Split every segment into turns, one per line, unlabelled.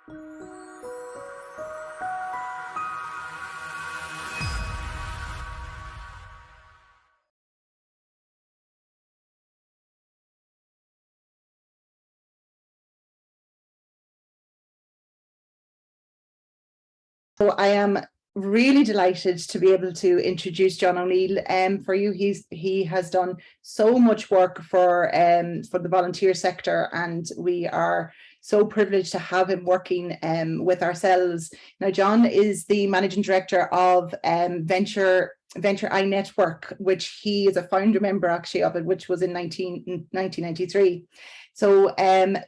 So I am really delighted to be able to introduce John O'Neill for you. He has done so much work for the volunteer sector, and we are so privileged to have him working with ourselves. Now, John is the managing director of Venture I Network, which he is a founder member actually of it, which was in 1993. So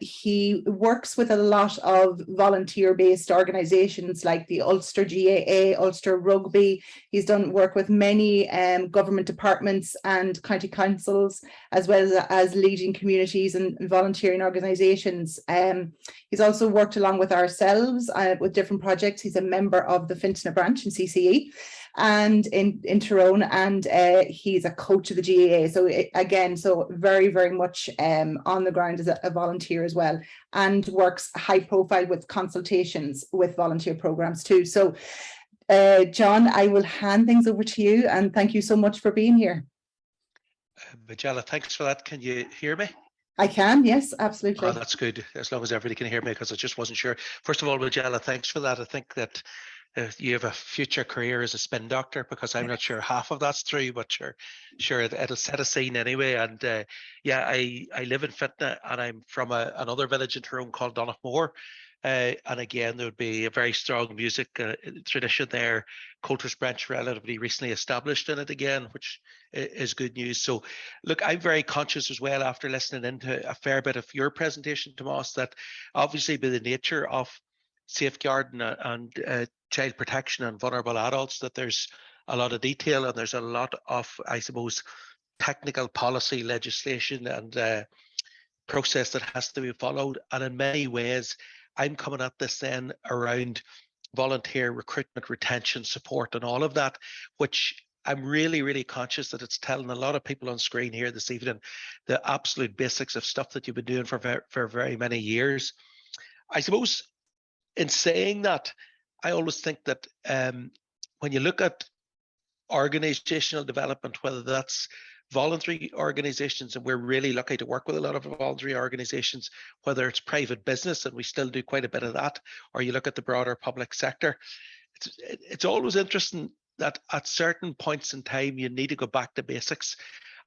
he works with a lot of volunteer-based organisations like the Ulster GAA, Ulster Rugby. He's done work with many government departments and county councils, as well as leading communities and volunteering organisations. He's also worked along with ourselves with different projects. He's a member of the Fintona branch in CCE and in Tyrone, and he's a coach of the GAA. So again, so very, very much on the ground as a volunteer as well, and works high profile with consultations with volunteer programs too. So John, I will hand things over to you, and thank you so much for being here.
Majella, thanks for that. Can you hear me?
I can, yes, absolutely.
Oh, that's good, as long as everybody can hear me, because I just wasn't sure. First of all, Majella, thanks for that. I think that you have a future career as a spin doctor, because I'm not sure half of that's true, but sure it'll set a scene anyway. And yeah, I live in Fintona, and I'm from another village in Tyrone called Donaghmore. And again, there would be a very strong music tradition there. Comhaltas branch relatively recently established in it again, which is good news. So look, I'm very conscious as well, after listening into a fair bit of your presentation, Tomas, that obviously by the nature of safeguarding and child protection and vulnerable adults, that there's a lot of detail and there's a lot of, I suppose, technical policy legislation and process that has to be followed. And in many ways, I'm coming at this then around volunteer recruitment, retention, support, and all of that, which I'm really, really conscious that it's telling a lot of people on screen here this evening the absolute basics of stuff that you've been doing for very many years. I suppose in saying that, I always think that when you look at organizational development, whether that's voluntary organizations, and we're really lucky to work with a lot of voluntary organizations, whether it's private business, and we still do quite a bit of that, or you look at the broader public sector, it's always interesting that at certain points in time you need to go back to basics.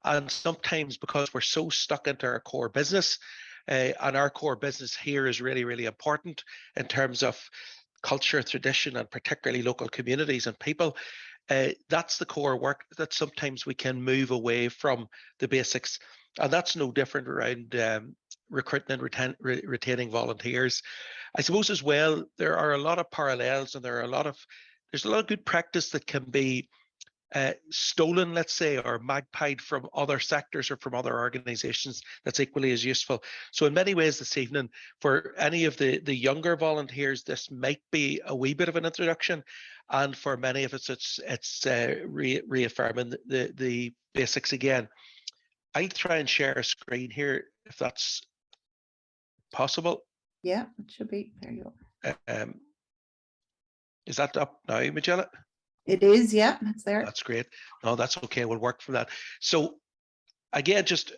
And sometimes, because we're so stuck into our core business, and our core business here is really, really important in terms of culture, tradition, and particularly local communities and people, that's the core work, that sometimes we can move away from the basics. And that's no different around recruiting and retaining volunteers. I suppose as well, there are a lot of parallels, and there's a lot of good practice that can be stolen, let's say, or magpied from other sectors or from other organizations that's equally as useful. So in many ways this evening, for any of the younger volunteers, this might be a wee bit of an introduction, and for many of us it's reaffirming the basics again. I'll try and share a screen here if that's possible.
Yeah, it should be. There you go.
Is that up now, Majella?
It is, yeah, it's there.
That's great. No, that's okay. We'll work from that. So again, just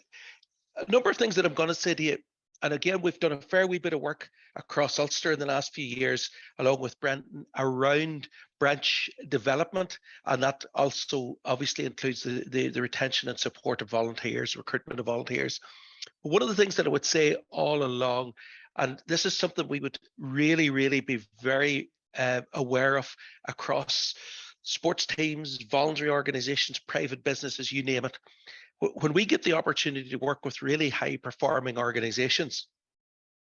a number of things that I'm going to say to you. And again, we've done a fair wee bit of work across Ulster in the last few years, along with Brenton, around branch development. And that also obviously includes the retention and support of volunteers, recruitment of volunteers. But one of the things that I would say all along, and this is something we would really, really be very aware of across sports teams, voluntary organizations, private businesses, you name it. When we get the opportunity to work with really high performing organizations,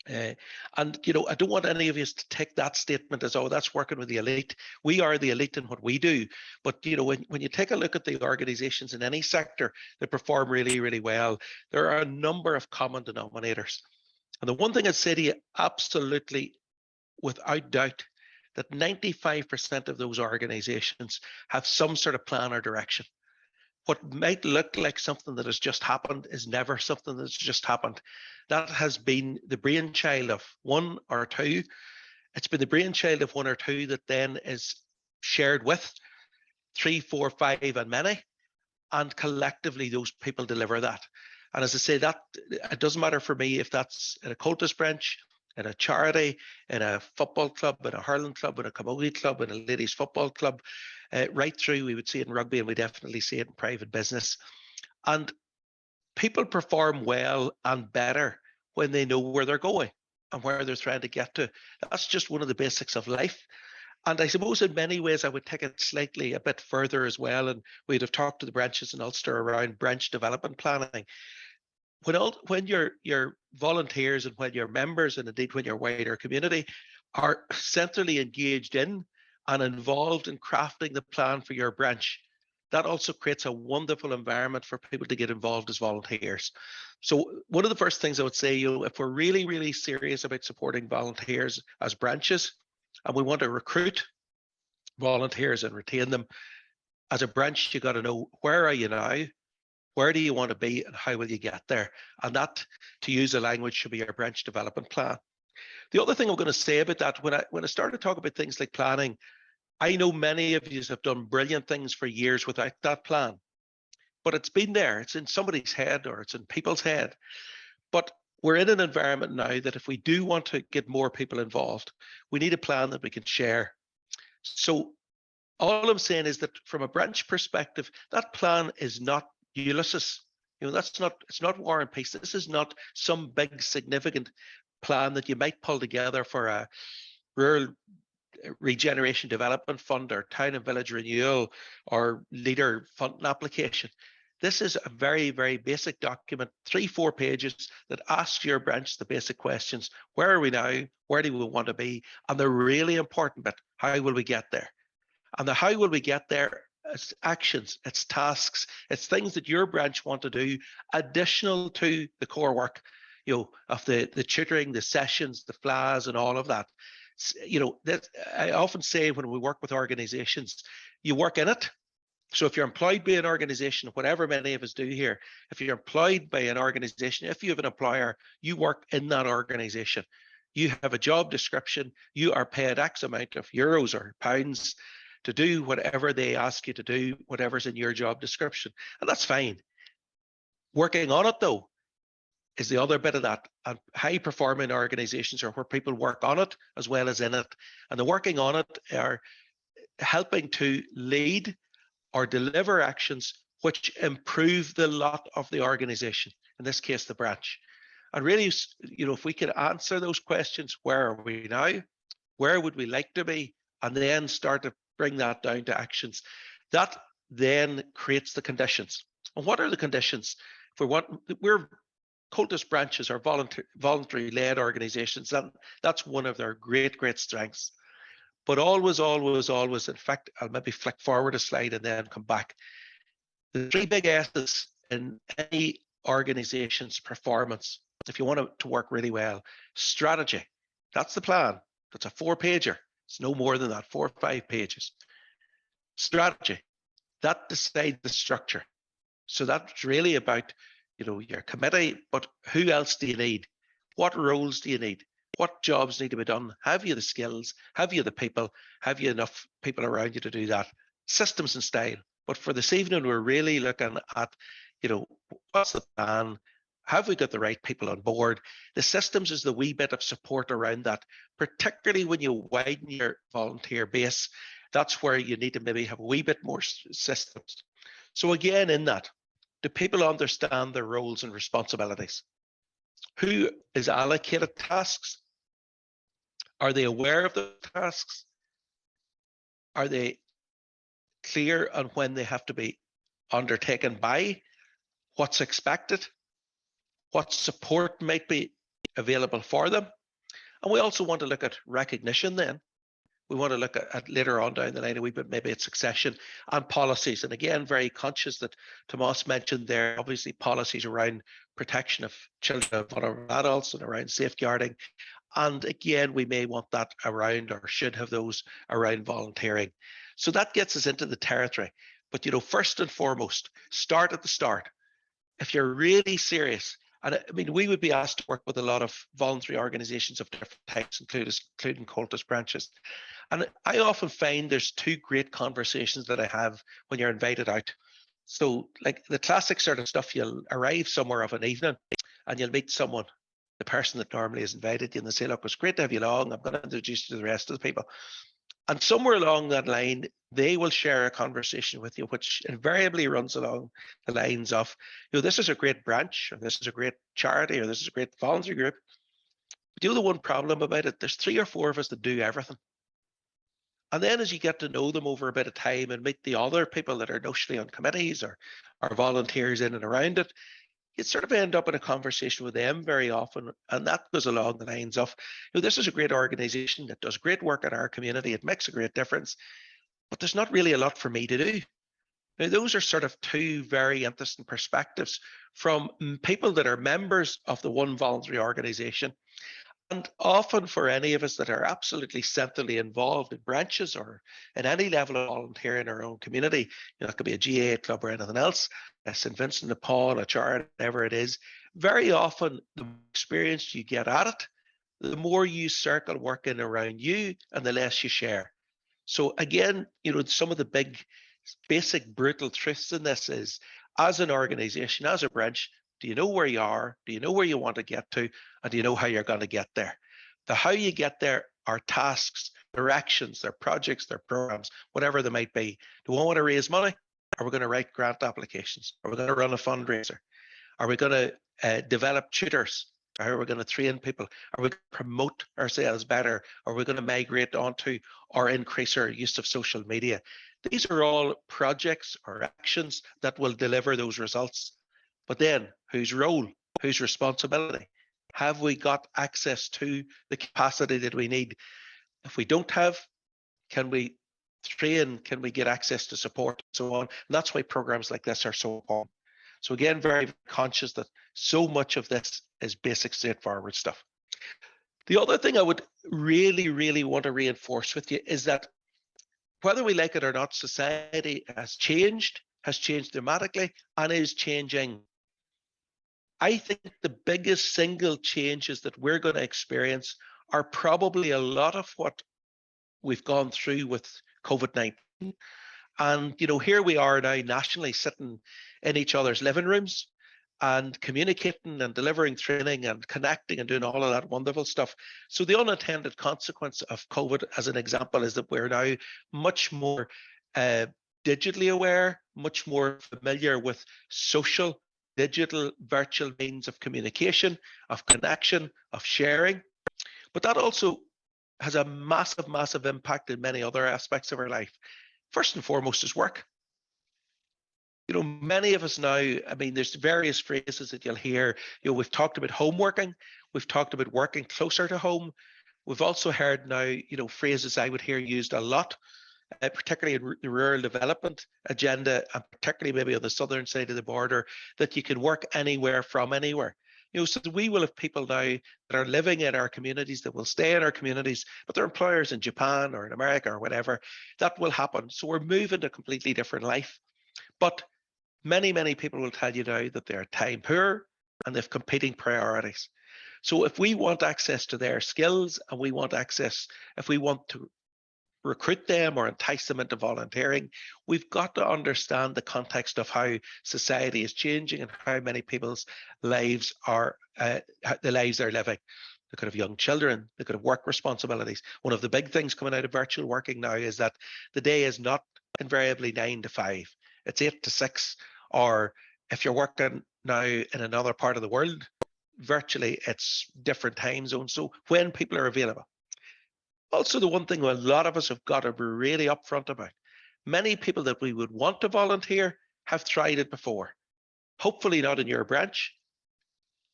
and you know, I don't want any of us to take that statement as, oh, that's working with the elite. We are the elite in what we do. But you know, when you take a look at the organizations in any sector that perform really, really well, there are a number of common denominators. And the one thing I'd say to you, absolutely, without doubt, that 95% of those organizations have some sort of plan or direction. What might look like something that has just happened is never something that's just happened. That has been the brainchild of one or two It's been the brainchild of one or two that then is shared with 3, 4, 5 and many, and collectively those people deliver that. And as I say, that it doesn't matter for me if that's in a cultus branch, in a charity, in a football club, in a hurling club, in a camogie club, in a ladies football club, right through. We would see it in rugby, and we definitely see it in private business. And people perform well and better when they know where they're going and where they're trying to get to. That's just one of the basics of life. And I suppose in many ways I would take it slightly a bit further as well. And we'd have talked to the branches in Ulster around branch development planning. When your volunteers and when your members, and indeed when your wider community, are centrally engaged in and involved in crafting the plan for your branch, that also creates a wonderful environment for people to get involved as volunteers. So one of the first things I would say, if we're really, really serious about supporting volunteers as branches, and we want to recruit volunteers and retain them, as a branch, you got to know, where are you now? Where do you want to be, and how will you get there? And that, to use the language, should be our branch development plan. The other thing I'm going to say about that, when I started to talk about things like planning, I know many of you have done brilliant things for years without that plan, but it's been there. It's in somebody's head, or it's in people's head. But we're in an environment now that if we do want to get more people involved, we need a plan that we can share. So all I'm saying is that from a branch perspective, that plan is not Ulysses. It's not War and Peace. This is not some big significant plan that you might pull together for a rural regeneration development fund or town and village renewal or leader funding application. This is a very, very basic document, 3-4 pages, that asks your branch the basic questions. Where are we now? Where do we want to be? And the really important bit, how will we get there? And the how will we get there, it's actions, it's tasks, it's things that your branch want to do additional to the core work, of the tutoring, the sessions, the FLAs and all of that. That I often say when we work with organizations, you work in it. So if you're employed by an organization, whatever many of us do here, if you're employed by an organization, if you have an employer, you work in that organization. You have a job description, you are paid X amount of euros or pounds to do whatever they ask you to do, whatever's in your job description. And that's fine. Working on it, though, is the other bit of that. And high performing organizations are where people work on it as well as in it. And the working on it are helping to lead or deliver actions which improve the lot of the organization, in this case, the branch. And really, if we could answer those questions, where are we now? Where would we like to be? And then start to bring that down to actions. That then creates the conditions. And what are the conditions? We're cultus branches are voluntary-led organizations, and that's one of their great, great strengths. But always, always, always, in fact, I'll maybe flick forward a slide and then come back. The 3 big S's in any organization's performance, if you want it to work really well: strategy, that's the plan. That's a 4-pager. It's no more than that, 4 or 5 pages. Strategy, that decides the structure. So that's really about, your committee, but who else do you need? What roles do you need? What jobs need to be done? Have you the skills? Have you the people? Have you enough people around you to do that? Systems and style. But for this evening, we're really looking at, what's the plan? Have we got the right people on board? The systems is the wee bit of support around that, particularly when you widen your volunteer base. That's where you need to maybe have a wee bit more systems. So again, in that, do people understand their roles and responsibilities? Who is allocated tasks? Are they aware of the tasks? Are they clear on when they have to be undertaken by? What's expected? What support might be available for them? And we also want to look at recognition then. We want to look at later on down the line a wee bit, maybe at succession and policies. And again, very conscious that Tomas mentioned there, obviously policies around protection of children and vulnerable adults and around safeguarding. And again, we may want that around, or should have those around, volunteering. So that gets us into the territory. But, first and foremost, start at the start. If you're really serious And I mean, we would be asked to work with a lot of voluntary organisations of different types, including Comhaltas branches. And I often find there's two great conversations that I have when you're invited out. So like the classic sort of stuff, you'll arrive somewhere of an evening and you'll meet someone, the person that normally is invited you, and they say, look, it's great to have you along. I'm going to introduce you to the rest of the people. And somewhere along that line, they will share a conversation with you, which invariably runs along the lines of, this is a great branch, or this is a great charity, or this is a great voluntary group. But the one problem about it, there's 3 or 4 of us that do everything. And then as you get to know them over a bit of time and meet the other people that are notionally on committees or volunteers in and around it, you sort of end up in a conversation with them very often. And that goes along the lines of, this is a great organisation that does great work in our community. It makes a great difference, but there's not really a lot for me to do. Now, those are sort of two very interesting perspectives from people that are members of the one voluntary organisation. And often for any of us that are absolutely centrally involved in branches or at any level of volunteering in our own community, it could be a GAA club or anything else, a St. Vincent de Paul, a charity, whatever it is, very often the experience you get at it, the more you circle working around you and the less you share. So again, some of the big, basic, brutal truths in this is, as an organisation, as a branch, do you know where you are? Do you know where you want to get to? And do you know how you're going to get there? The how you get there are tasks, directions, their projects, their programs, whatever they might be. Do we want to raise money? Are we going to write grant applications? Are we going to run a fundraiser? Are we going to develop tutors? How are we going to train people? Are we going to promote ourselves better? Are we going to migrate onto or increase our use of social media? These are all projects or actions that will deliver those results. But then, whose role, whose responsibility? Have we got access to the capacity that we need? If we don't have, can we train? Can we get access to support and so on? And that's why programs like this are so important. So again, very conscious that so much of this is basic, straightforward stuff. The other thing I would really, really want to reinforce with you is that whether we like it or not, society has changed dramatically and is changing. I think the biggest single changes that we're going to experience are probably a lot of what we've gone through with COVID-19. And, here we are now nationally sitting in each other's living rooms and communicating and delivering training and connecting and doing all of that wonderful stuff. So the unintended consequence of COVID, as an example, is that we're now much more digitally aware, much more familiar with social, digital, virtual means of communication, of connection, of sharing. But that also has a massive, massive impact in many other aspects of our life. First and foremost is work. Many of us now, I mean, there's various phrases that you'll hear. We've talked about home working. We've talked about working closer to home. We've also heard now, phrases I would hear used a lot, particularly in the rural development agenda, and particularly maybe on the southern side of the border, that you can work anywhere from anywhere. So we will have people now that are living in our communities, that will stay in our communities, but their employers in Japan or in America or whatever. That will happen. So we're moving to a completely different life. But many, many people will tell you now that they're time poor and they have competing priorities. So if we want access to their skills and we want access, if we want to recruit them or entice them into volunteering, we've got to understand the context of how society is changing and how many people's lives are, the lives they're living. They could have young children, they could have work responsibilities. One of the big things coming out of virtual working now is that the day is not invariably 9 to 5. It's 8 to 6, or if you're working now in another part of the world, virtually it's different time zones. So when people are available. Also, the one thing a lot of us have got to be really upfront about, many people that we would want to volunteer have tried it before. Hopefully not in your branch,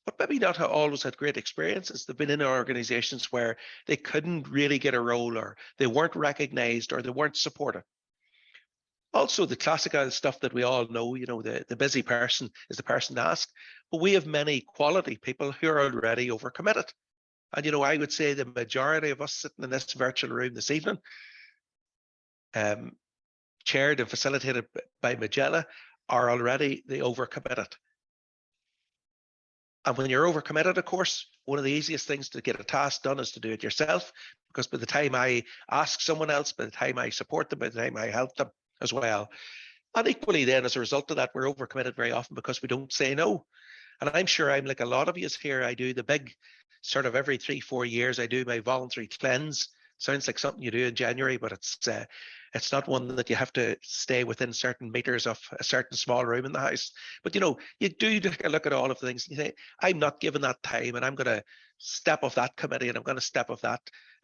but maybe not always had great experiences. They've been in organizations where they couldn't really get a role, or they weren't recognized, or they weren't supported. Also, the classical stuff that we all know, the busy person is the person to ask, but we have many quality people who are already overcommitted. And, I would say the majority of us sitting in this virtual room this evening, chaired and facilitated by Magella, are already the overcommitted. And when you're overcommitted, of course, one of the easiest things to get a task done is to do it yourself, because by the time I ask someone else, by the time I support them, by the time I help them as well. And equally then, as a result of that, we're overcommitted very often because we don't say no. And I'm sure I'm like a lot of you here. I do the big sort of every 3-4 years, I do my voluntary cleanse. Sounds like something you do in January, but it's not one that you have to stay within certain meters of a certain small room in the house. But, you know, you do take a look at all of the things and you say, I'm not given that time, and I'm going to step off that committee, and I'm going to step off that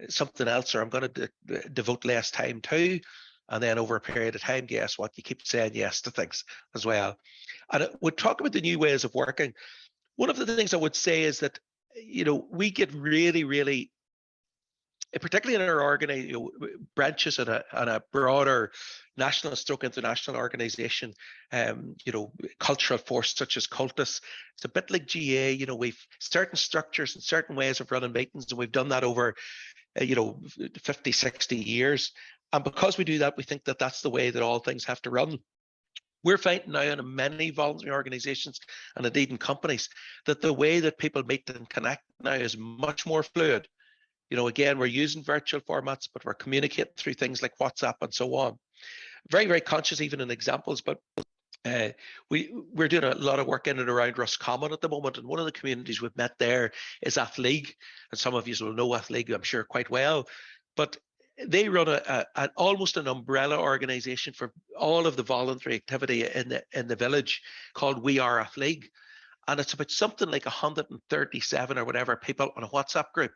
something else, or I'm going to devote less time to. And then over a period of time, guess what? You keep saying yes to things as well. And we'll talk about the new ways of working. One of the things I would say is that, you know, we get really, really, particularly in our branches and a broader national / international organization, you know, cultural force such as Comhaltas. It's a bit like GA, you know, we've certain structures and certain ways of running meetings, and we've done that over, you know, 50, 60 years. And because we do that, we think that that's the way that all things have to run. We're finding now in many voluntary organizations and indeed in companies that the way that people meet and connect now is much more fluid. You know, again, we're using virtual formats, but we're communicating through things like WhatsApp and so on. Very, very conscious even in examples, but we're doing a lot of work in and around Roscommon at the moment, and one of the communities we've met there is Athleague, and some of you will know Athleague, I'm sure, quite well. But they run almost an umbrella organization for all of the voluntary activity in the village called We Are Athleague, and it's about something like 137 or whatever people on a WhatsApp group.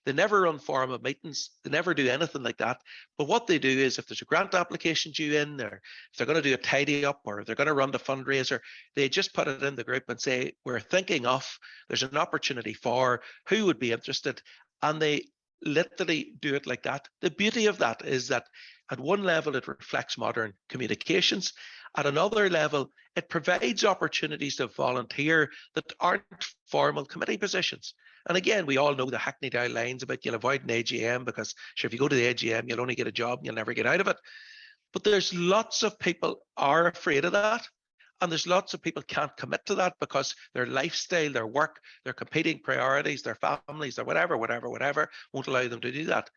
They never run formal meetings. They never do anything like that. But what they do is, if there's a grant application due in, or if they're going to do a tidy up, or if they're going to run the fundraiser, they just put it in the group and say, we're thinking of, there's an opportunity for, who would be interested? And they literally do it like that. The beauty of that is that at one level, it reflects modern communications. At another level, it provides opportunities to volunteer that aren't formal committee positions. And again, we all know the hackneyed lines about you'll avoid an AGM because sure, if you go to the AGM, you'll only get a job and you'll never get out of it. But there's lots of people are afraid of that. And there's lots of people can't commit to that because their lifestyle, their work, their competing priorities, their families, or whatever, won't allow them to do that.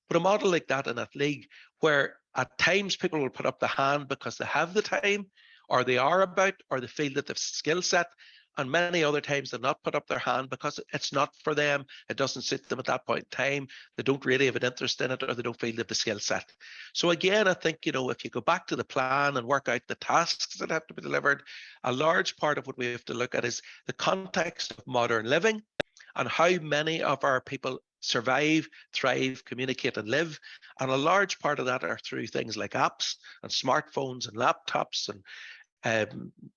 But a model like that in Athleague, where at times people will put up the hand because they have the time, or they are about, or they feel that they've skill set, and many other times they'll not put up their hand because it's not for them. It doesn't suit them at that point in time. They don't really have an interest in it, or they don't feel they have the skill set. So again, I think, you know, if you go back to the plan and work out the tasks that have to be delivered, a large part of what we have to look at is the context of modern living and how many of our people survive, thrive, communicate and live. And a large part of that are through things like apps and smartphones and laptops and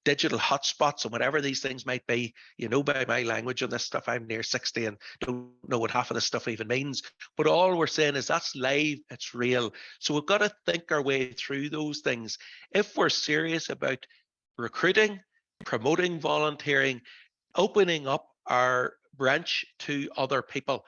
digital hotspots and whatever these things might be. You know, by my language on this stuff, I'm near 60 and don't know what half of this stuff even means. But all we're saying is that's live, it's real. So we've got to think our way through those things. If we're serious about recruiting, promoting volunteering, opening up our branch to other people,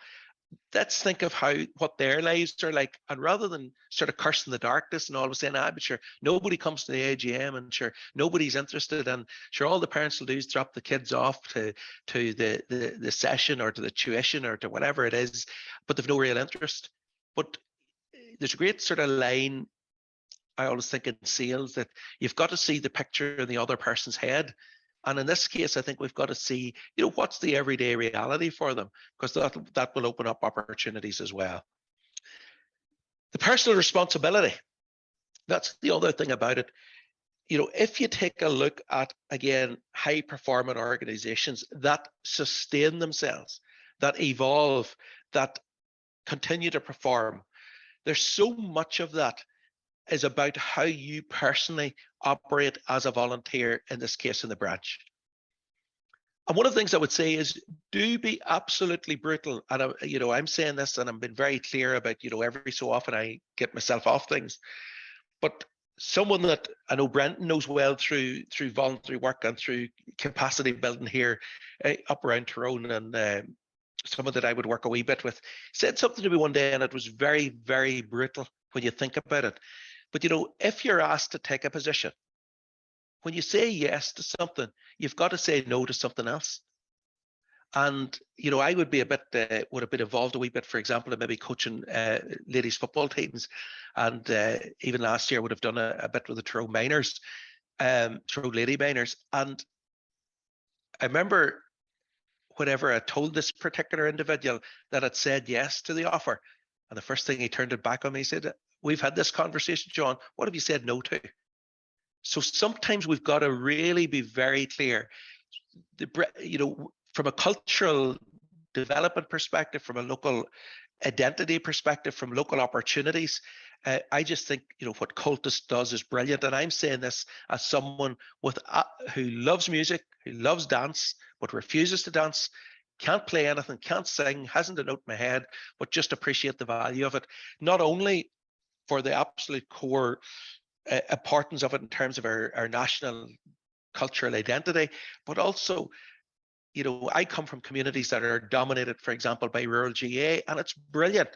let's think of what their lives are like, and rather than sort of cursing the darkness and always saying, but sure, nobody comes to the AGM and sure, nobody's interested, and sure, all the parents will do is drop the kids off to the session or to the tuition or to whatever it is, but they've no real interest. But there's a great sort of line I always think in sales, that you've got to see the picture in the other person's head. And in this case, I think we've got to see, you know, what's the everyday reality for them, because that will open up opportunities as well. The personal responsibility, that's the other thing about it. You know, if you take a look at, again, high performing organizations that sustain themselves, that evolve, that continue to perform, there's so much of that is about how you personally operate as a volunteer, in this case in the branch. And one of the things I would say is, do be absolutely brutal. And you know, I'm saying this and I've been very clear about, you know, every so often I get myself off things. But someone that I know Brenton knows well through voluntary work and through capacity building here up around Tyrone, and someone that I would work a wee bit with, said something to me one day, and it was very, very brutal when you think about it. But, you know, if you're asked to take a position, when you say yes to something, you've got to say no to something else. And, you know, I would be a bit, would have been involved a wee bit, for example, in maybe coaching ladies football teams. And even last year would have done a bit with the Treoraí minors, Treoraí lady minors. And I remember whenever I told this particular individual that had said yes to the offer, and the first thing he turned it back on me, he said, "We've had this conversation, John. What have you said no to?" So sometimes we've got to really be very clear. You know, from a cultural development perspective, from a local identity perspective, from local opportunities, I just think, you know, what Comhaltas does is brilliant. And I'm saying this as someone with who loves music, who loves dance, but refuses to dance, can't play anything, can't sing, hasn't a note in my head, but just appreciate the value of it. Not only for the absolute core importance of it in terms of our national cultural identity, but also, you know, I come from communities that are dominated, for example, by rural GA, and it's brilliant,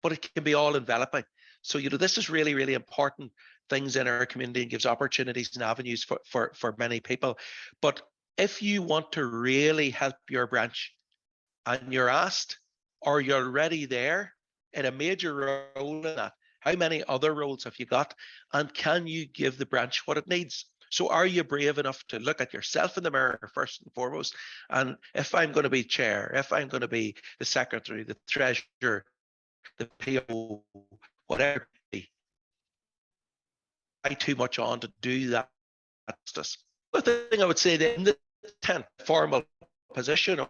but it can be all enveloping. So, you know, this is really, really important things in our community and gives opportunities and avenues for many people. But if you want to really help your branch and you're asked, or you're already there in a major role in that, how many other roles have you got? And can you give the branch what it needs? So are you brave enough to look at yourself in the mirror first and foremost? And if I'm going to be chair, if I'm going to be the secretary, the treasurer, the PO, whatever it be, I too much on to do that justice. The thing I would say that in the 10th formal position or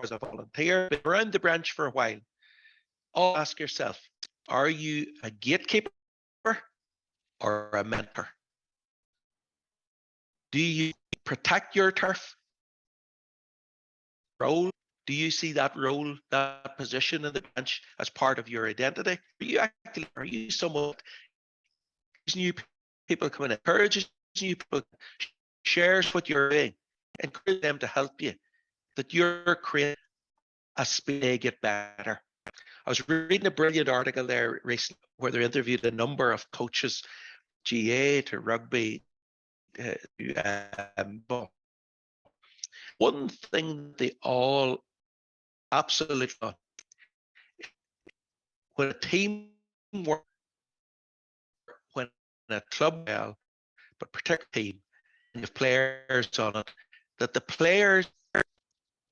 as a volunteer, been around the branch for a while, I'll ask yourself, are you a gatekeeper or a mentor? Do you protect your turf role? Do you see that role, that position in the bench as part of your identity? Are you someone new people coming in, encourages new people, shares what you're doing, encourage them to help you, that you're creating a space to get better? I was reading a brilliant article there recently where they interviewed a number of coaches, GA to rugby. One thing they all absolutely love, when a team work, when a club, but particularly team, and you have players on it, that the players,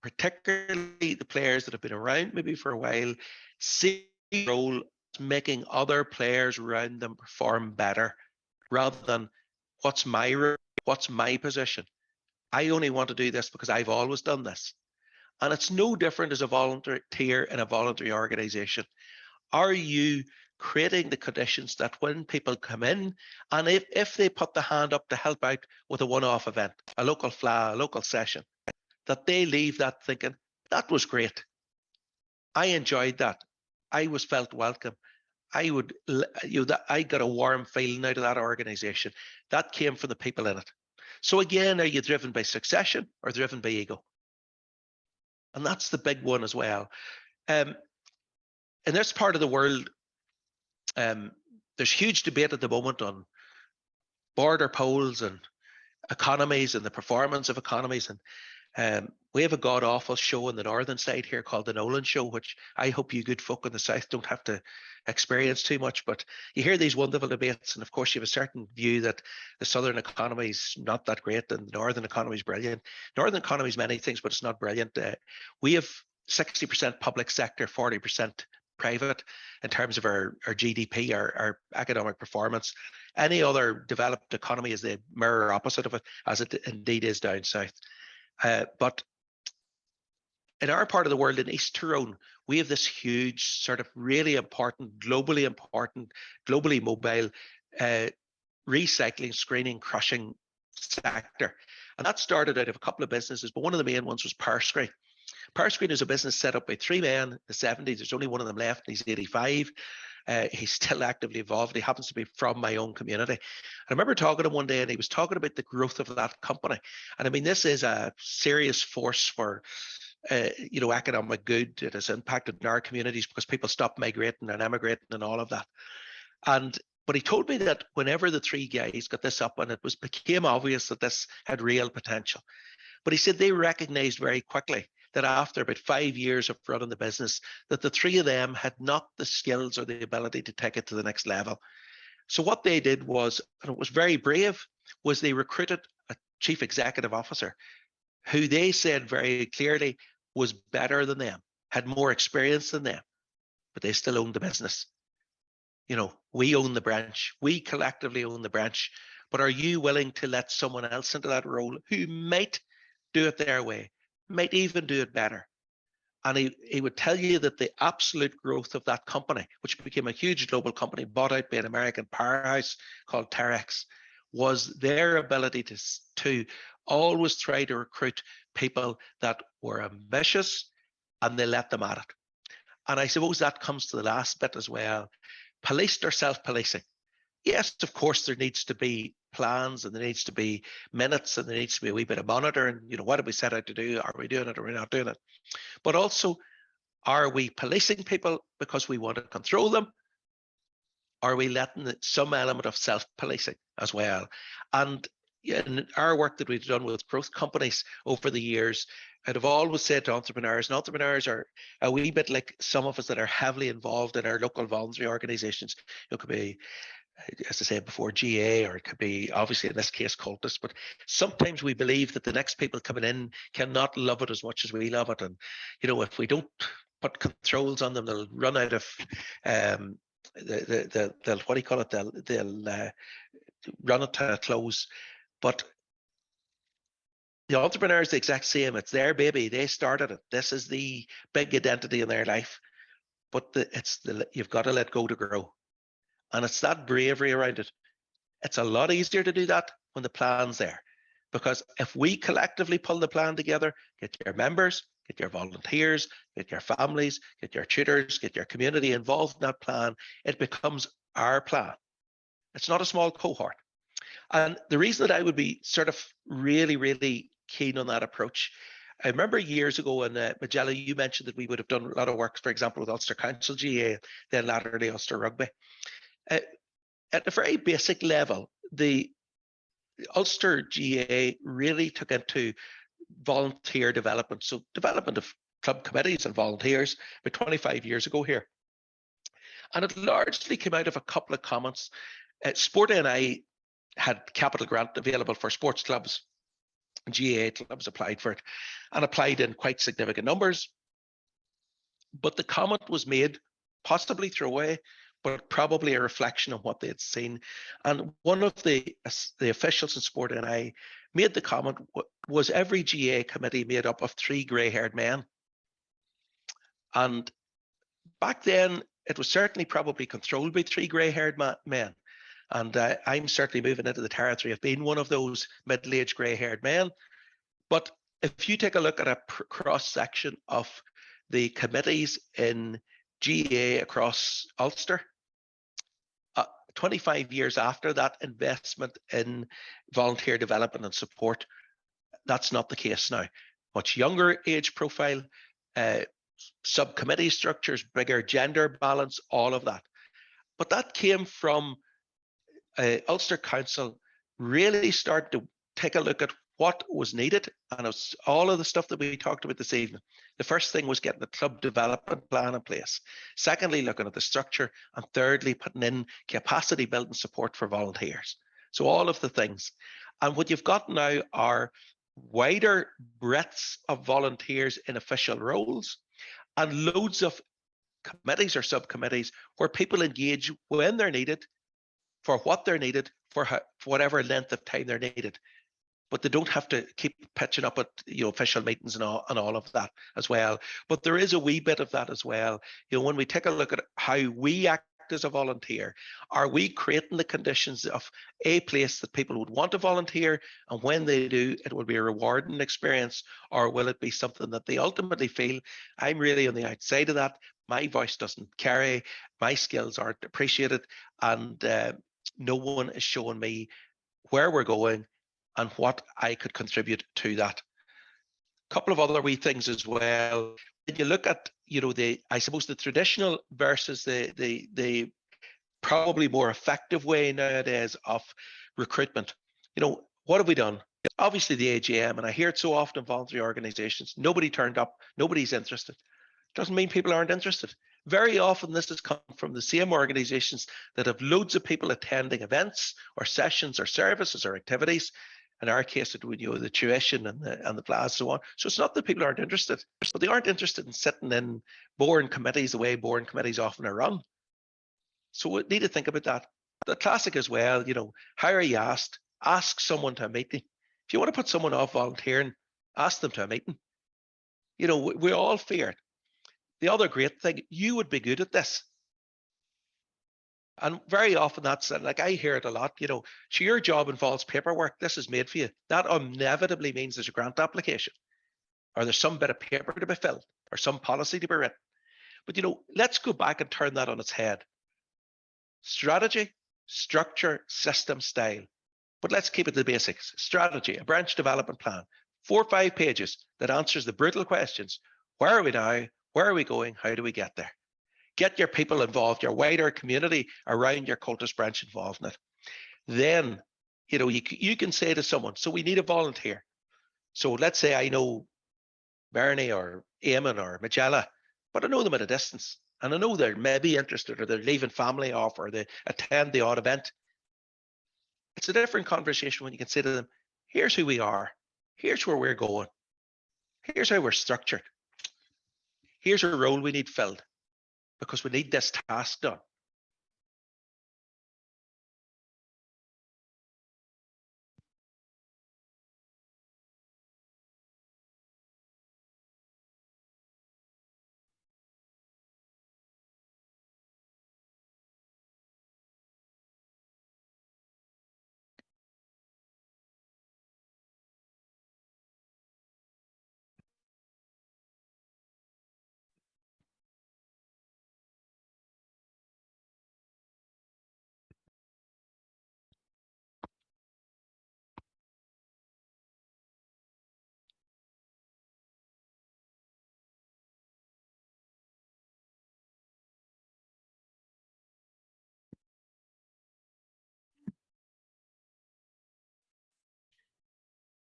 particularly the players that have been around maybe for a while, see the role as making other players around them perform better, rather than what's my role, what's my position. I only want to do this because I've always done this. And it's no different as a volunteer in a voluntary organisation. Are you creating the conditions that when people come in, and if they put the hand up to help out with a one-off event, a local FLA, a local session, that they leave that thinking, that was great. I enjoyed that. I was felt welcome. I got a warm feeling out of that organisation. That came from the people in it. So again, are you driven by succession or driven by ego? And that's the big one as well. In this part of the world, there's huge debate at the moment on border polls and economies and the performance of economies. And we have a god-awful show on the northern side here called the Nolan Show, which I hope you good folk in the south don't have to experience too much. But you hear these wonderful debates, and of course you have a certain view that the southern economy is not that great and the northern economy is brilliant. Northern economy is many things, but it's not brilliant. We have 60% public sector, 40% private in terms of our GDP, our economic performance. Any other developed economy is the mirror opposite of it, as it indeed is down south. But in our part of the world, in East Tyrone, we have this huge sort of really important, globally mobile recycling, screening, crushing sector. And that started out of a couple of businesses, but one of the main ones was Power Screen. Power Screen is a business set up by three men in the 70s. There's only one of them left, and he's 85. He's still actively involved. He happens to be from my own community. I remember talking to him one day, and he was talking about the growth of that company. And I mean, this is a serious force for, economic good. It has impacted in our communities because people stopped migrating and emigrating and all of that. But he told me that whenever the three guys got this up, and it became obvious that this had real potential. But he said they recognized very quickly that after about 5 years of running the business, that the three of them had not the skills or the ability to take it to the next level. So what they did was, and it was very brave, was they recruited a chief executive officer who they said very clearly was better than them, had more experience than them, but they still owned the business. You know, we own the branch, we collectively own the branch, but are you willing to let someone else into that role who might do it their way, might even do it better? And he would tell you that the absolute growth of that company, which became a huge global company bought out by an American powerhouse called Terex, was their ability to always try to recruit people that were ambitious, and they let them at it. And I suppose that comes to the last bit as well. Policed or self-policing? Yes, of course, there needs to be plans, and there needs to be minutes, and there needs to be a wee bit of monitoring. You know, what did we set out to do? Are we doing it or are we not doing it? But also, are we policing people because we want to control them? Are we letting some element of self-policing as well? And in our work that we've done with growth companies over the years, I'd have always said to entrepreneurs, and entrepreneurs are a wee bit like some of us that are heavily involved in our local voluntary organisations. It could be, as I said before, GA, or it could be, obviously in this case, Comhaltas, but sometimes we believe that the next people coming in cannot love it as much as we love it. And, you know, if we don't put controls on them, they'll run out of, they'll what do you call it, they'll run it to a close. But the entrepreneur is the exact same. It's their baby. They started it. This is the big identity in their life. But you've got to let go to grow. And it's that bravery around it. It's a lot easier to do that when the plan's there. Because if we collectively pull the plan together, get your members, get your volunteers, get your families, get your tutors, get your community involved in that plan, it becomes our plan. It's not a small cohort. And the reason that I would be sort of really, really keen on that approach, I remember years ago in Magella, you mentioned that we would have done a lot of work, for example, with Ulster Council GA, then latterly Ulster Rugby. At a very basic level, the Ulster GA really took into volunteer development, so development of club committees and volunteers about 25 years ago here. And it largely came out of a couple of comments. Sport NI had capital grant available for sports clubs. GAA clubs applied for it and applied in quite significant numbers. But the comment was made, possibly throwaway, but probably a reflection of what they had seen. And one of the officials in Sport NI made the comment, was every GAA committee made up of 3 grey-haired men? And back then, it was certainly probably controlled by 3 grey-haired men. And I'm certainly moving into the territory of being one of those middle-aged grey-haired men. But if you take a look at a cross-section of the committees in GAA across Ulster, 25 years after that investment in volunteer development and support, that's not the case now. Much younger age profile, subcommittee structures, bigger gender balance, all of that. But that came from Ulster Council really started to take a look at what was needed, and it's all of the stuff that we talked about this evening. The first thing was getting the club development plan in place. Secondly, looking at the structure, and thirdly, putting in capacity building support for volunteers. So all of the things. And what you've got now are wider breadths of volunteers in official roles, and loads of committees or subcommittees where people engage when they're needed, for what they're needed, for whatever length of time they're needed. But they don't have to keep pitching up at official meetings and all of that as well. But there is a wee bit of that as well. When we take a look at how we act as a volunteer, are we creating the conditions of a place that people would want to volunteer, and when they do, it will be a rewarding experience, or will it be something that they ultimately feel, I'm really on the outside of that, my voice doesn't carry, my skills aren't appreciated, and no one is showing me where we're going and what I could contribute to that. A couple of other wee things as well. When you look at, I suppose the traditional versus the probably more effective way nowadays of recruitment. What have we done? Obviously the AGM, and I hear it so often in voluntary organisations, nobody turned up, nobody's interested. Doesn't mean people aren't interested. Very often this has come from the same organisations that have loads of people attending events or sessions or services or activities. In our case, it would, you know, the tuition and the plaza, so on. So it's not that people aren't interested, but they aren't interested in sitting in boring committees the way boring committees often are run. So we need to think about that. The classic as well, you know, how are you asked? Ask someone to a meeting. If you want to put someone off volunteering, ask them to a meeting. You know, we all fear it. The other great thing, you would be good at this. And very often that's, like I hear it a lot, you know, so your job involves paperwork, this is made for you. That inevitably means there's a grant application, or there's some bit of paper to be filled, or some policy to be written. But, you know, let's go back and turn that on its head. Strategy, structure, system, style. But let's keep it to the basics. Strategy, a branch development plan, 4 or 5 pages that answers the brutal questions. Where are we now? Where are we going? How do we get there? Get your people involved, your wider community around your cultist branch involved in it. Then, you know, you can say to someone, so we need a volunteer. So let's say I know Bernie or Eamon or Magella, but I know them at a distance. And I know they're maybe interested, or they're leaving family off, or they attend the odd event. It's a different conversation when you can say to them, here's who we are. Here's where we're going. Here's how we're structured. Here's a role we need filled, because we need this task done.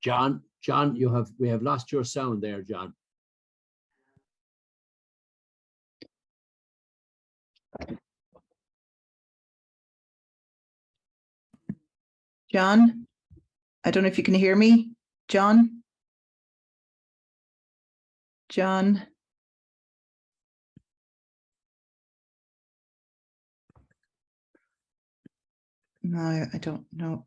John, we have lost your sound there, John.
John, I don't know if you can hear me. John? John? No, I don't know.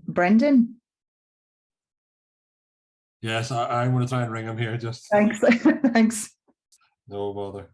Brendan?
Yes, I'm going to try and ring him here. Just
Thanks. Thanks.
no bother.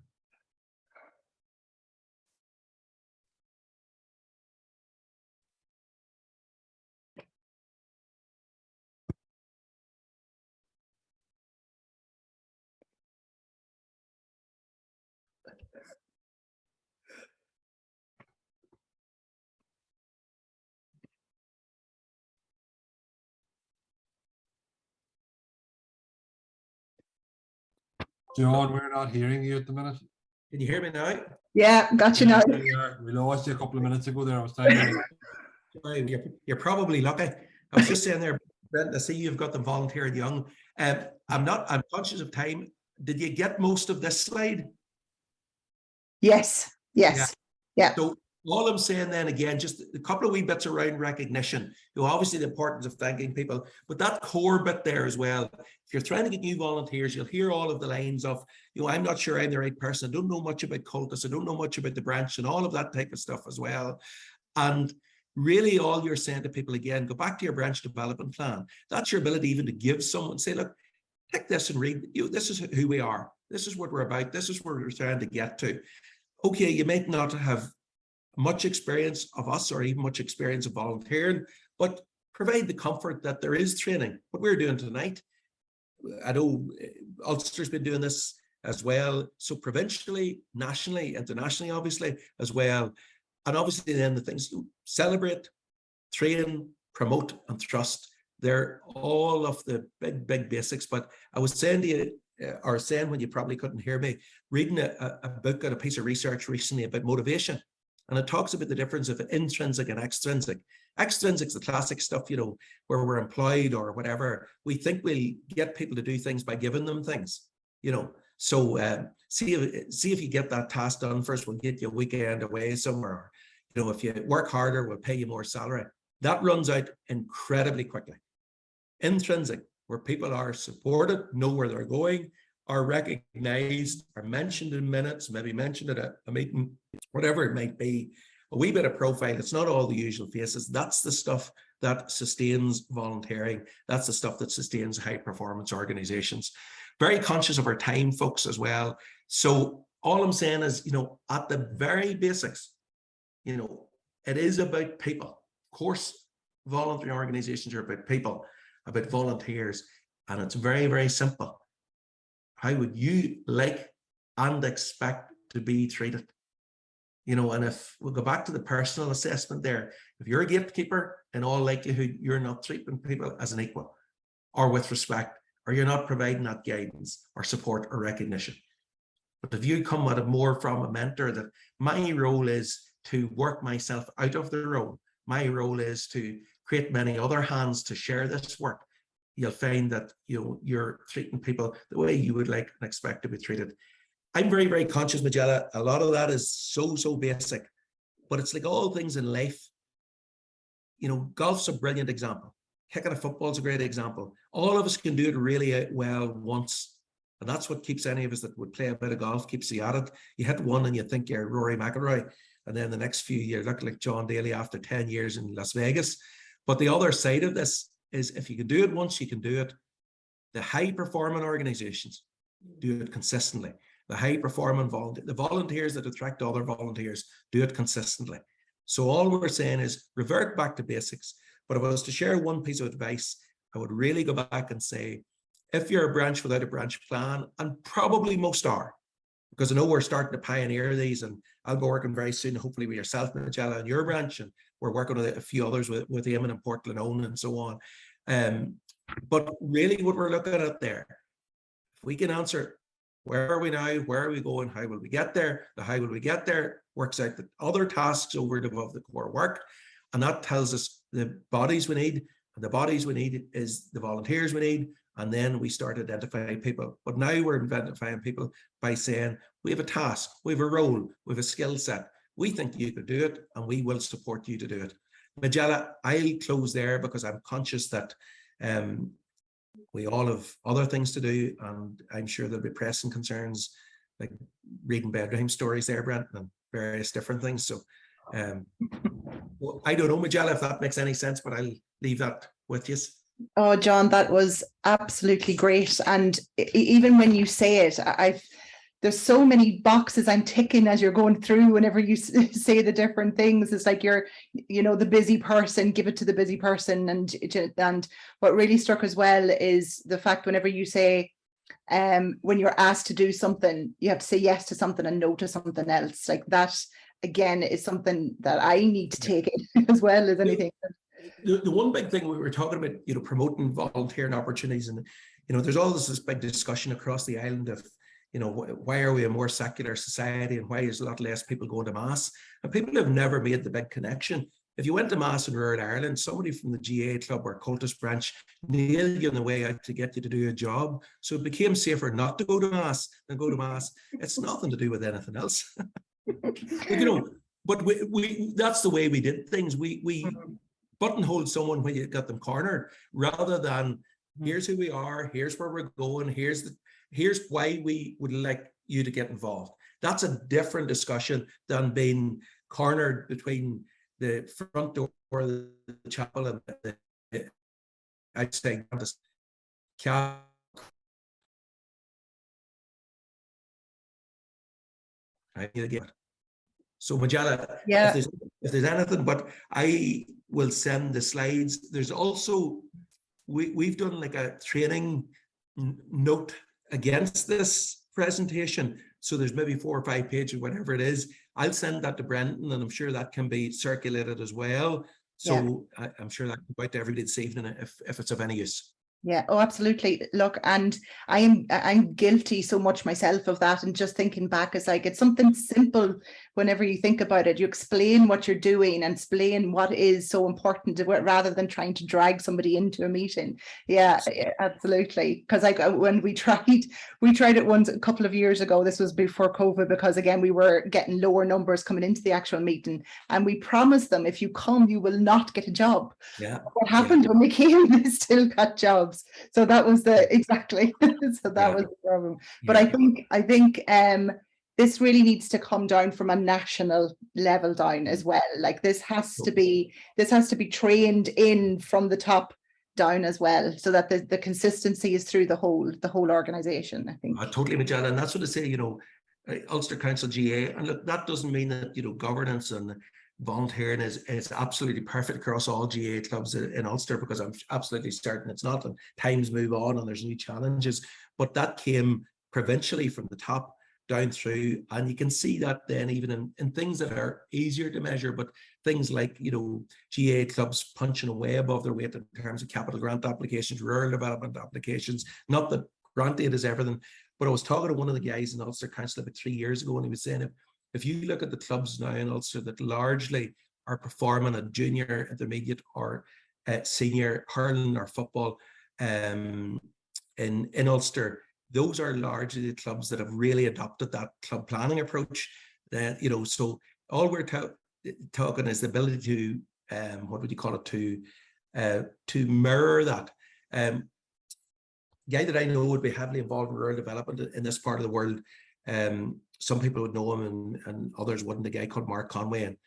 John, we're not hearing you at the minute.
Can you hear me now?
Yeah, got you now.
We lost you a couple of minutes ago there. I was telling you.
You're probably lucky. I was just saying there, Brent, I see you've got them volunteered young. I'm conscious of time. Did you get most of this slide?
Yes, yes. Yeah.
So all I'm saying then again, just a couple of wee bits around recognition. You know, obviously the importance of thanking people, but that core bit there as well. If you're trying to get new volunteers, you'll hear all of the lines of, you know, I'm not sure I'm the right person. I don't know much about cultists. I don't know much about the branch and all of that type of stuff as well. And really all you're saying to people again, go back to your branch development plan. That's your ability even to give someone, say, look, take this and read, you know, this is who we are. This is what we're about. This is where we're trying to get to. Okay, you might not have much experience of us or even much experience of volunteering, but provide the comfort that there is training. What we're doing tonight, I know Ulster's been doing this as well. So provincially, nationally, internationally, obviously, as well. And obviously then the things you celebrate, train, promote, and trust. They're all of the big basics. But I was saying to you, or saying when you probably couldn't hear me, reading a book and a piece of research recently about motivation. And it talks about the difference of intrinsic and extrinsic. Extrinsic's the classic stuff, you know, where we're employed or whatever. We think we'll get people to do things by giving them things, you know. So see if you get that task done first, we'll get you a weekend away somewhere. Or, you know, if you work harder, we'll pay you more salary. That runs out incredibly quickly. Intrinsic, where people are supported, know where they're going, are recognized, are mentioned in minutes, maybe mentioned at a meeting, whatever it might be, a wee bit of profile. It's not all the usual faces. That's the stuff that sustains volunteering. That's the stuff that sustains high performance organizations. Very conscious of our time, folks, as well. So all I'm saying is, you know, at the very basics, you know, it is about people. Of course, voluntary organizations are about people, about volunteers, and it's very, very simple. How would you like and expect to be treated? You know, and if we go back to the personal assessment there, if you're a gatekeeper, in all likelihood, you're not treating people as an equal or with respect, or you're not providing that guidance or support or recognition. But if you come at it more from a mentor, that my role is to work myself out of the role, my role is to create many other hands to share this work, you'll find that, you know, you're treating people the way you would like and expect to be treated. I'm very, very conscious, Majella. A lot of that is so basic, but it's like all things in life. You know, golf's a brilliant example. Kicking a football is a great example. All of us can do it really well once. And that's what keeps any of us that would play a bit of golf, keeps you at it. You hit one and you think you're Rory McIlroy. And then the next few years, look like John Daly after 10 years in Las Vegas. But the other side of this is if you can do it once, you can do it. The high performing organizations do it consistently. The high performing the volunteers that attract other volunteers do it consistently. So all we're saying is revert back to basics. But if I was to share one piece of advice, I would really go back and say, if you're a branch without a branch plan, and probably most are, because I know we're starting to pioneer these, and I'll be working very soon, hopefully with yourself, Majella, and your branch, and we're working with a few others with Eamon and Portland and so on. But really what we're looking at there, if we can answer, where are we now? Where are we going? How will we get there? The how will we get there works out the other tasks over and above the core work. And that tells us the bodies we need. And the bodies we need is the volunteers we need. And then we start identifying people. But now we're identifying people by saying, we have a task, we have a role, we have a skill set. We think you could do it, and we will support you to do it. Majella, I'll close there because I'm conscious that we all have other things to do, and I'm sure there'll be pressing concerns like reading bedtime stories there, Brent, and various different things. So well, I don't know, Majella, if that makes any sense, but I'll leave that with you.
Oh, John, that was absolutely great. And even when you say it, there's so many boxes I'm ticking as you're going through. Whenever you say the different things, it's like you're, you know, the busy person, give it to the busy person. And what really struck as well is the fact whenever you say, when you're asked to do something, you have to say yes to something and no to something else. Like that, again, is something that I need to take it as well as anything.
The one big thing we were talking about, you know, promoting volunteering opportunities, and, you know, there's always this big discussion across the island of, you know, why are we a more secular society and why is a lot less people going to mass? And people have never made the big connection. If you went to mass in rural Ireland, somebody from the GA club or cultist branch nailed you on the way out to get you to do a job. So it became safer not to go to mass than go to mass. It's nothing to do with anything else. You know, but we that's the way we did things. We buttonholed someone when you got them cornered, rather than here's who we are, here's where we're going, here's why we would like you to get involved. That's a different discussion than being cornered between the front door of the chapel and the outside campus. So Majella,
yeah.
if there's anything, but I will send the slides. There's also, we've done like a training note against this presentation. So there's maybe 4 or 5 pages, whatever it is. I'll send that to Brendan, and I'm sure that can be circulated as well. So yeah. I'm sure that can go out to everybody this evening if it's of any use.
Yeah, oh, absolutely. Look, and I'm guilty so much myself of that. And just thinking back, it's like, it's something simple whenever you think about it. You explain what you're doing and explain what is so important rather than trying to drag somebody into a meeting. Yeah, absolutely. Because like when we tried it once a couple of years ago, this was before COVID, because again, we were getting lower numbers coming into the actual meeting. And we promised them, if you come, you will not get a job.
Yeah.
What happened when they came, they still got jobs. So that was exactly. So that was the problem. But I think this really needs to come down from a national level down as well. Like this has to be trained in from the top down as well, so that the consistency is through the whole organization, I think.
Totally, Michelle, and that's what I say, Ulster Council GA, and look, that doesn't mean that, governance and volunteering is absolutely perfect across all GA clubs in Ulster, because I'm absolutely certain it's not, and times move on and there's new challenges, but that came provincially from the top down through, and you can see that then even in things that are easier to measure, but things like, GA clubs punching way above their weight in terms of capital grant applications, rural development applications. Not that grant aid is everything, but I was talking to one of the guys in Ulster Council about 3 years ago, and he was saying, if you look at the clubs now in Ulster that largely are performing at junior, intermediate, or senior hurling or football in Ulster, those are largely the clubs that have really adopted that club planning approach. So all we're talking is the ability to, what would you call it, to mirror that. Guy that I know would be heavily involved in rural development in this part of the world. Some people would know him and others wouldn't. A guy called Mark Conway. And I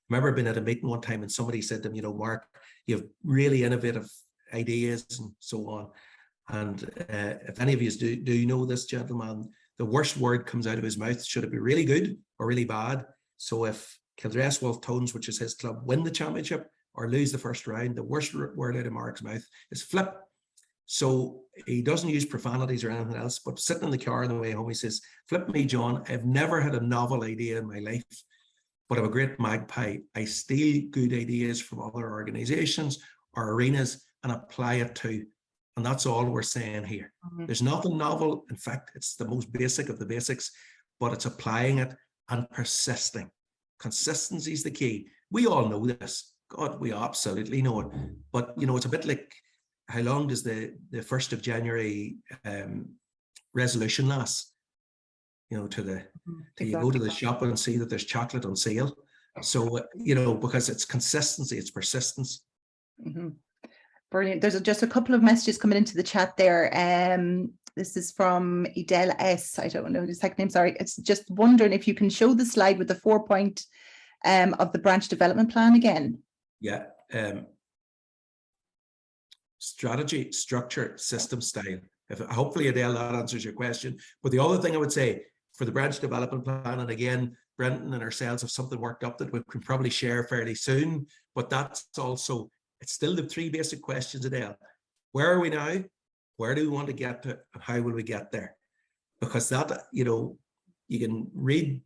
remember being at a meeting one time and somebody said to him, Mark, you have really innovative ideas and so on. And if any of you do know this gentleman, the worst word comes out of his mouth. Should it be really good or really bad? So if Kildress Wolf Tones, which is his club, win the championship or lose the first round, the worst word out of Mark's mouth is flip. So he doesn't use profanities or anything else, but sitting in the car on the way home, he says, flip me, John. I've never had a novel idea in my life, but I'm a great magpie. I steal good ideas from other organizations or arenas and apply it to. And that's all we're saying here. Mm-hmm. There's nothing novel. In fact, it's the most basic of the basics, but it's applying it and persisting. Consistency is the key. We all know this. God, we absolutely know it. But, it's a bit like, how long does the 1st of January resolution last? You go to the shop and see that there's chocolate on sale. So, because it's consistency, it's persistence.
Mm-hmm. Brilliant. There's just a couple of messages coming into the chat there. This is from Edel S. I don't know the second name, sorry. It's just wondering if you can show the slide with the 4-point of the branch development plan again.
Yeah. Strategy, structure, system, style. Hopefully, Adele, that answers your question. But the other thing I would say for the branch development plan, and again, Brendan and ourselves have something worked up that we can probably share fairly soon, but that's also, it's still the 3 basic questions, Adele. Where are we now? Where do we want to get to? And how will we get there? Because that, you can read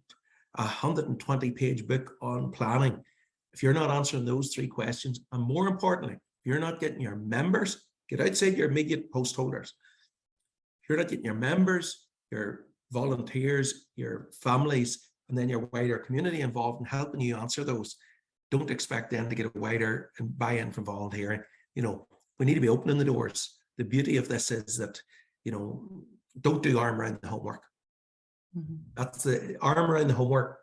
a 120-page book on planning. If you're not answering those 3 questions, and more importantly, you're not getting your members, get outside your immediate post holders. If you're not getting your members, your volunteers, your families, and then your wider community involved in helping you answer those, don't expect them to get a wider buy-in from volunteering. We need to be opening the doors. The beauty of this is that, don't do arm around the homework. Mm-hmm. That's the arm around the homework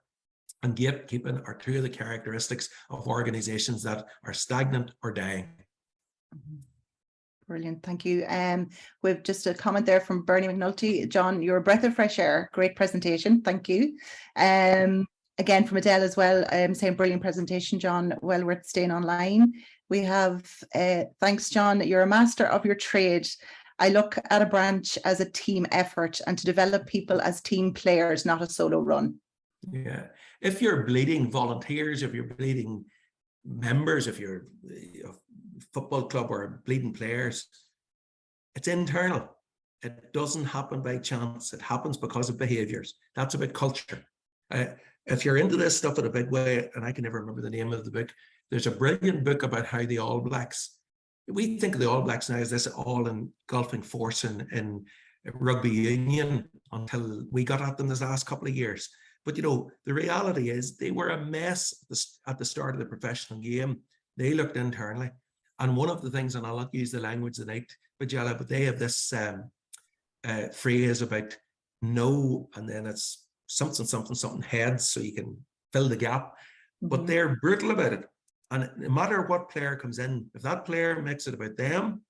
and gatekeeping are 2 of the characteristics of organizations that are stagnant or dying.
Brilliant, thank you. We've just a comment there from Bernie McNulty. John, you're a breath of fresh air. Great presentation, thank you. Again from Adele as well, saying brilliant presentation, John, well worth staying online. We have, thanks John, you're a master of your trade. I look at a branch as a team effort and to develop people as team players, not a solo run.
Yeah, if you're bleeding volunteers, if you're bleeding members, if you're a football club or bleeding players, it's internal. It doesn't happen by chance. It happens because of behaviors. That's about culture. If you're into this stuff in a big way, and I can never remember the name of the book, there's a brilliant book about how the All Blacks we think of the All Blacks now as this all-engulfing force in rugby union until we got at them this last couple of years. But, you know, the reality is they were a mess at the start of the professional game. They looked internally. And one of the things, and I'll not use the language tonight, but they have this phrase about no, and then it's something heads, so you can fill the gap. But they're brutal about it. And no matter what player comes in, if that player makes it about them,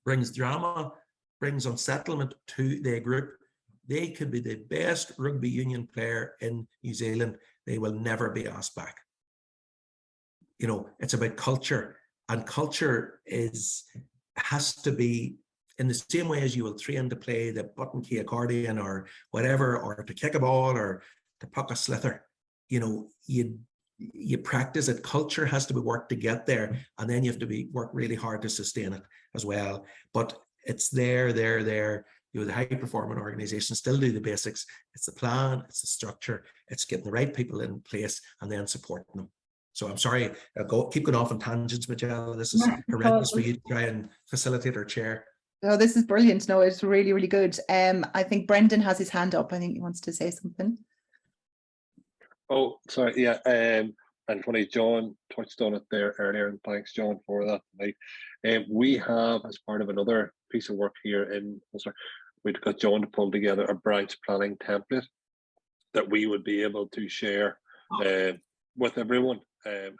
brings drama, brings unsettlement to their group, they could be the best rugby union player in New Zealand. They will never be asked back. You know, it's about culture, and culture has to be in the same way as you will train to play the button key accordion or whatever, or to kick a ball or to puck a slither. You know, you practice it. Culture has to be worked to get there, and then you have to work really hard to sustain it as well. But it's there. You know, the high-performing organizations still do the basics. It's the plan, it's the structure, it's getting the right people in place and then supporting them. So I'm sorry, keep going off on tangents, Majella. This is horrendous for you to try and facilitate our chair.
Oh, this is brilliant. No, it's really, really good. I think Brendan has his hand up. I think he wants to say something.
Oh, sorry. Yeah. And funny, John touched on it there earlier, and thanks, John, for that tonight. We have, as part of another piece of work here in Ulster, we've got John to pull together a branch planning template that we would be able to share with everyone. And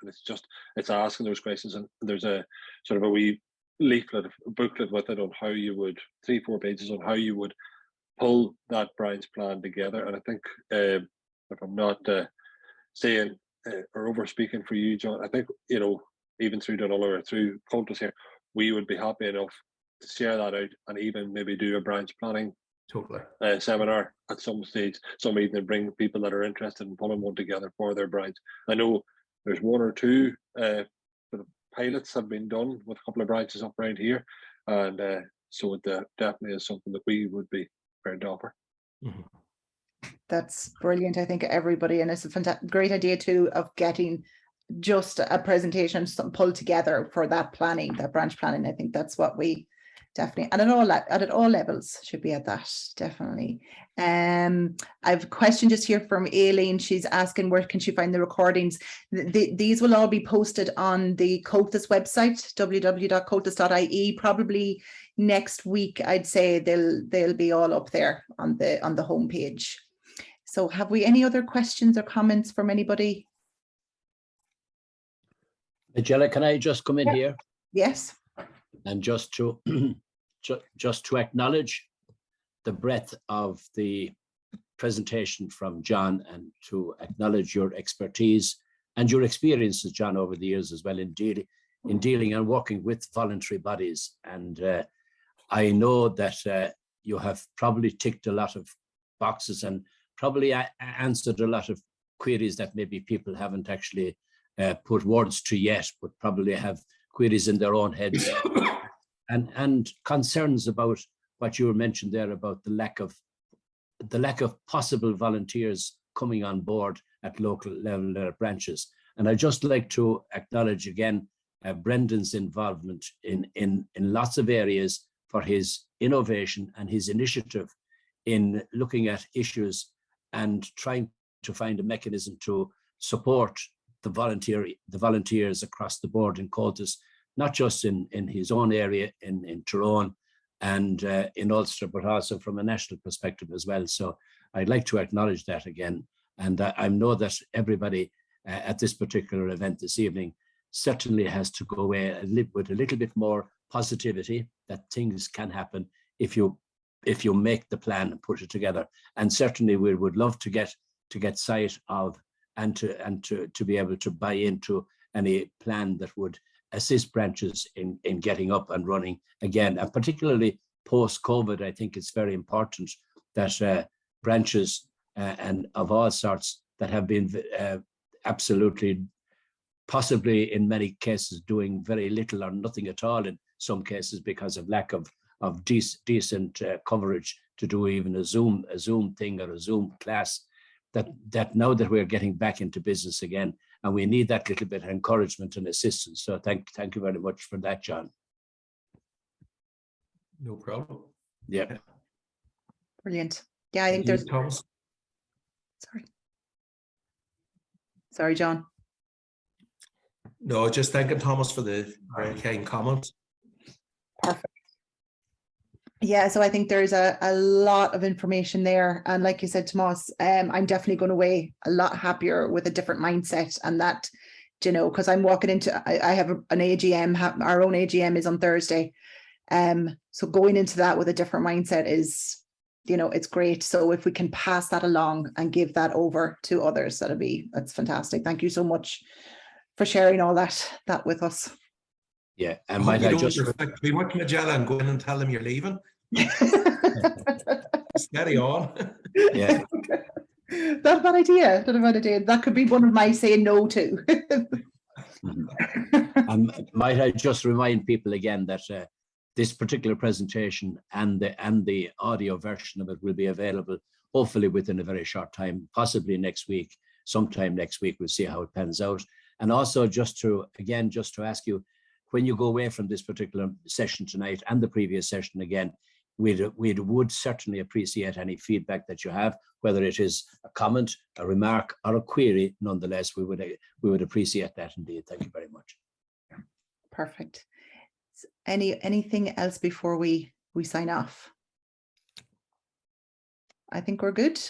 it's asking those questions, and there's a sort of a wee leaflet, a booklet with it on how you would, 3-4 pages on how you would pull that branch plan together. And I think, if I'm not saying or over speaking for you, John, I think, you know, even through Dunullo or through Comhaltas here, we would be happy enough to share that out and even maybe do a branch planning seminar at some stage, some evening, bring people that are interested in pulling one together for their branch. I know there's 1 or 2 sort of pilots have been done with a couple of branches up around here, and so it definitely is something that we would be prepared to offer.
That's brilliant. I think everybody, and it's a great idea too of getting just a presentation pulled together for that planning, that branch planning. I think that's what we definitely, and at all levels should be at that, definitely. I have a question just here from Aileen. She's asking where can she find the recordings. These will all be posted on the Comhaltas website, www.comhaltas.ie. Probably next week, I'd say they'll be all up there on the homepage. So have we any other questions or comments from anybody?
Majella, can I just come in here?
Yes.
And just to acknowledge the breadth of the presentation from John, and to acknowledge your expertise and your experiences, John, over the years as well in dealing and working with voluntary bodies. And I know that you have probably ticked a lot of boxes and probably answered a lot of queries that maybe people haven't actually put words to yet, but probably have queries in their own heads and concerns about what you mentioned there about the lack of possible volunteers coming on board at local level branches. And I'd just like to acknowledge again Brendan's involvement in lots of areas for his innovation and his initiative in looking at issues and trying to find a mechanism to support the volunteers across the board in Comhaltas, not just in his own area in Tyrone and in Ulster, but also from a national perspective as well. So I'd like to acknowledge that again. And I know that everybody at this particular event this evening certainly has to go away with a little bit more positivity that things can happen if you make the plan and put it together. And certainly we would love to get sight of and to be able to buy into any plan that would assist branches in getting up and running again. And particularly post-COVID, I think it's very important that branches and of all sorts that have been absolutely, possibly in many cases, doing very little or nothing at all in some cases because of lack of decent coverage to do even a Zoom thing or a Zoom class, that now that we're getting back into business again, and we need that little bit of encouragement and assistance. So thank you very much for that, John.
No problem.
Yeah.
Brilliant. Yeah, I think
Thank you,
there's,
Thomas.
sorry, John.
No, just thanking Thomas for the very kind comments.
Perfect. Yeah, so I think there's a lot of information there. And like you said, Tomas, I'm definitely going away a lot happier with a different mindset, and that, you know, because I'm walking into, I have an AGM, our own AGM is on Thursday. So going into that with a different mindset is, you know, it's great. So if we can pass that along and give that over to others, that's fantastic. Thank you so much for sharing all that with us.
Yeah,
I
and
hope
might
you
I
don't
just
reflect too much, Magella, and go in and tell them you're leaving. Steady on.
yeah.
Not a bad idea. Not a bad idea. That could be one of my saying no to.
Might I just remind people again that this particular presentation and the audio version of it will be available hopefully within a very short time, possibly next week, sometime next week. We'll see how it pans out. And also just to ask you, when you go away from this particular session tonight and the previous session again, we would certainly appreciate any feedback that you have, whether it is a comment, a remark, or a query. Nonetheless, we would appreciate that indeed. Thank you very much.
Perfect. Anything else before we sign off? I think we're good.